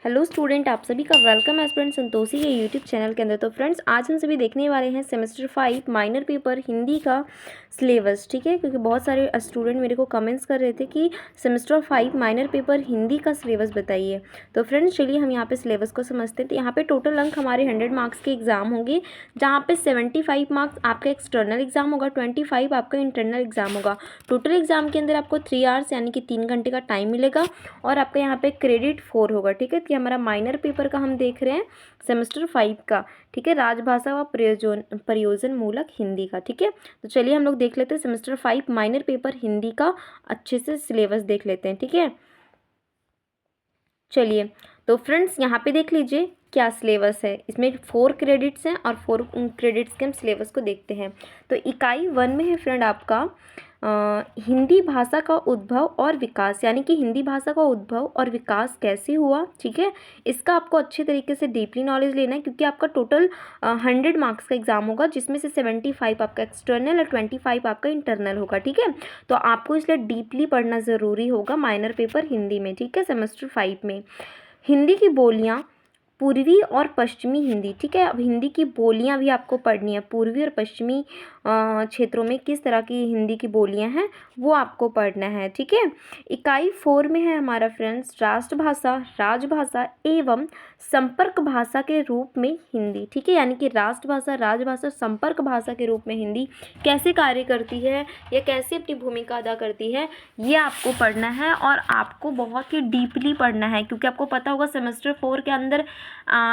Hello student, आप सभी का वेलकम है स्टूडेंट संतोषी के यूट्यूब चैनल के अंदर। तो फ्रेंड्स, आज हम सभी देखने वाले हैं सेमेस्टर 5 माइनर पेपर हिंदी का सिलेबस। ठीक है, क्योंकि बहुत सारे स्टूडेंट मेरे को कमेंट्स कर रहे थे कि सेमेस्टर 5 माइनर पेपर हिंदी का सिलेबस बताइए। तो फ्रेंड्स, चलिए हम यहाँ पे सिलेबस को समझते हैं। तो यहाँ पे टोटल अंक हमारे 100 मार्क्स के एग्जाम होंगे, जहाँ पे 75 मार्क्स आपका एक्सटर्नल एग्जाम होगा, 25 आपका इंटरनल एग्जाम होगा। टोटल एग्जाम के अंदर आपको 3 आवर्स यानी कि 3 घंटे का टाइम मिलेगा और आपका यहाँ पे क्रेडिट 4 होगा। ठीक है, कि हमारा माइनर पेपर का हम देख रहे हैं सेमेस्टर 5 का। ठीक है, राजभाषा व प्रयोजन मूलक हिंदी का। ठीक है, तो चलिए हम लोग देख लेते हैं सेमेस्टर 5 माइनर पेपर हिंदी का अच्छे से सिलेबस देख लेते हैं। ठीक है, चलिए तो फ्रेंड्स यहाँ पे देख लीजिए क्या सिलेबस है। इसमें 4 क्रेडिट्स हैं और 4 क्रेडिट्स के हम सिलेबस को देखते हैं। तो इकाई 1 में है फ्रेंड आपका हिंदी भाषा का उद्भव और विकास, यानी कि हिंदी भाषा का उद्भव और विकास कैसे हुआ। ठीक है, इसका आपको अच्छे तरीके से डीपली नॉलेज लेना है, क्योंकि आपका टोटल 100 मार्क्स का एग्जाम होगा, जिसमें से 75 आपका एक्सटर्नल और 25 आपका इंटरनल होगा। ठीक है, तो आपको इसलिए डीपली पढ़ना ज़रूरी होगा माइनर पेपर हिंदी में। ठीक है, सेमेस्टर 5 में हिंदी की बोलियाँ पूर्वी और पश्चिमी हिंदी। ठीक है, अब हिंदी की बोलियां भी आपको पढ़नी है। पूर्वी और पश्चिमी क्षेत्रों में किस तरह की हिंदी की बोलियां हैं वो आपको पढ़ना है। ठीक है, इकाई 4 में है हमारा फ्रेंड्स राष्ट्रभाषा, राजभाषा एवं संपर्क भाषा के रूप में हिंदी। ठीक है, यानी कि राष्ट्रभाषा, राजभाषा, संपर्क भाषा के रूप में हिंदी कैसे कार्य करती है या कैसे अपनी भूमिका अदा करती है, ये आपको पढ़ना है और आपको बहुत ही डीपली पढ़ना है। क्योंकि आपको पता होगा सेमेस्टर 4 के अंदर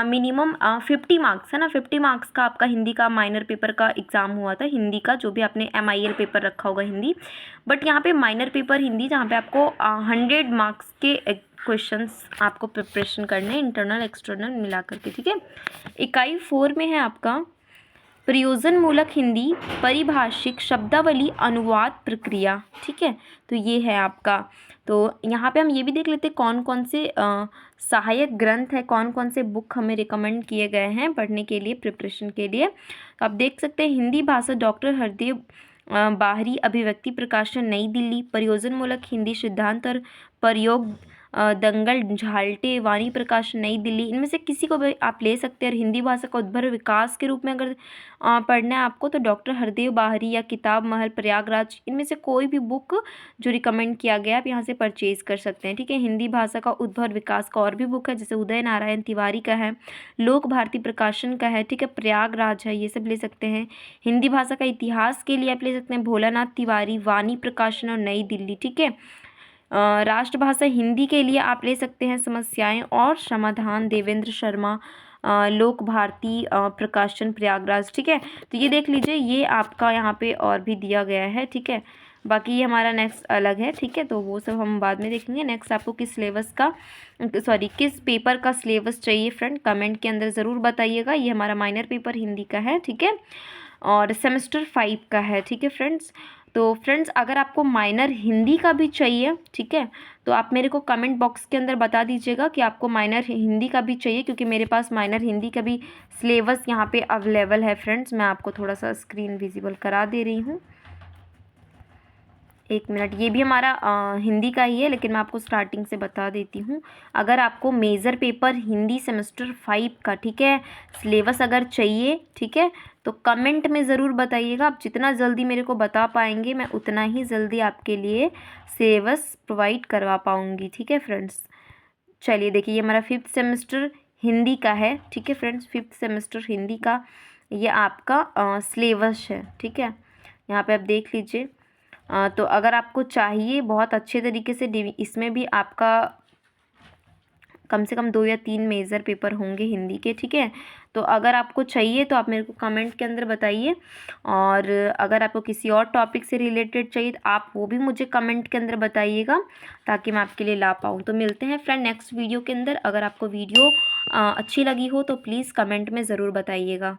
मिनिमम 50 मार्क्स है ना, 50 मार्क्स का आपका हिंदी का माइनर पेपर का एग्ज़ाम हुआ था हिंदी का, जो भी आपने MIL पेपर रखा होगा हिंदी। बट यहाँ पे माइनर पेपर हिंदी, जहाँ पे आपको 100 मार्क्स के क्वेश्चंस आपको प्रिपरेशन करने, इंटरनल एक्सटर्नल मिला करके। ठीक है, इकाई 4 में है आपका प्रयोजन मूलक हिंदी, परिभाषिक शब्दावली, अनुवाद प्रक्रिया। ठीक है, तो ये है आपका। तो यहाँ पे हम ये भी देख लेते हैं कौन कौन से सहायक ग्रंथ है, कौन कौन से बुक हमें रिकमेंड किए गए हैं पढ़ने के लिए, प्रिपरेशन के लिए। तो आप देख सकते हैं हिंदी भाषा डॉक्टर हरदेव बाहरी अभिव्यक्ति प्रकाशन नई दिल्ली, प्रयोजन मूलक हिंदी सिद्धांत और प्रयोग दंगल झाल्टे वाणी प्रकाशन नई दिल्ली। इनमें से किसी को भी आप ले सकते हैं। और हिंदी भाषा का उद्भव विकास के रूप में अगर पढ़ना है आपको, तो डॉक्टर हरदेव बाहरी या किताब महल प्रयागराज, इनमें से कोई भी बुक जो रिकमेंड किया गया आप यहाँ से परचेज कर सकते हैं। ठीक है, हिंदी भाषा का उद्भव विकास का और भी बुक है, जैसे उदय नारायण तिवारी का है, लोक भारती प्रकाशन का है। ठीक है, प्रयागराज है, ये सब ले सकते हैं। हिंदी भाषा का इतिहास के लिए आप ले सकते हैं भोलानाथ तिवारी, वाणी प्रकाशन और नई दिल्ली। ठीक है, राष्ट्रभाषा हिंदी के लिए आप ले सकते हैं समस्याएं और समाधान, देवेंद्र शर्मा, लोक भारती प्रकाशन प्रयागराज। ठीक है, तो ये देख लीजिए, ये आपका यहाँ पे और भी दिया गया है। ठीक है, बाकी ये हमारा नेक्स्ट अलग है। ठीक है, तो वो सब हम बाद में देखेंगे। नेक्स्ट आपको किस सिलेबस का किस पेपर का सिलेबस चाहिए फ्रेंड, कमेंट के अंदर ज़रूर बताइएगा। ये हमारा माइनर पेपर हिंदी का है। ठीक है, और सेमेस्टर 5 का है। ठीक है फ्रेंड्स, तो फ्रेंड्स अगर आपको माइनर हिंदी का भी चाहिए, ठीक है, तो आप मेरे को कमेंट बॉक्स के अंदर बता दीजिएगा कि आपको माइनर हिंदी का भी चाहिए, क्योंकि मेरे पास माइनर हिंदी का भी सिलेबस यहाँ पे अवेलेबल है। फ्रेंड्स, मैं आपको थोड़ा सा स्क्रीन विजिबल करा दे रही हूँ, 1 मिनट। ये भी हमारा हिंदी का ही है, लेकिन मैं आपको स्टार्टिंग से बता देती हूँ। अगर आपको मेजर पेपर हिंदी सेमेस्टर 5 का, ठीक है, सिलेबस अगर चाहिए, ठीक है, तो कमेंट में ज़रूर बताइएगा। आप जितना जल्दी मेरे को बता पाएंगे, मैं उतना ही जल्दी आपके लिए सिलेबस प्रोवाइड करवा पाऊँगी। ठीक है फ्रेंड्स, चलिए देखिए, ये हमारा 5th सेमेस्टर हिंदी का है। ठीक है फ्रेंड्स, 5th सेमेस्टर हिंदी का ये आपका सिलेबस है। ठीक है, यहाँ पे आप देख लीजिए। तो अगर आपको चाहिए बहुत अच्छे तरीके से, इसमें भी आपका कम से कम 2 या 3 मेजर पेपर होंगे हिंदी के। ठीक है, तो अगर आपको चाहिए तो आप मेरे को कमेंट के अंदर बताइए। और अगर आपको किसी और टॉपिक से रिलेटेड चाहिए, तो आप वो भी मुझे कमेंट के अंदर बताइएगा, ताकि मैं आपके लिए ला पाऊँ। तो मिलते हैं फ्रेंड नेक्स्ट वीडियो के अंदर। अगर आपको वीडियो अच्छी लगी हो तो प्लीज़ कमेंट में ज़रूर बताइएगा।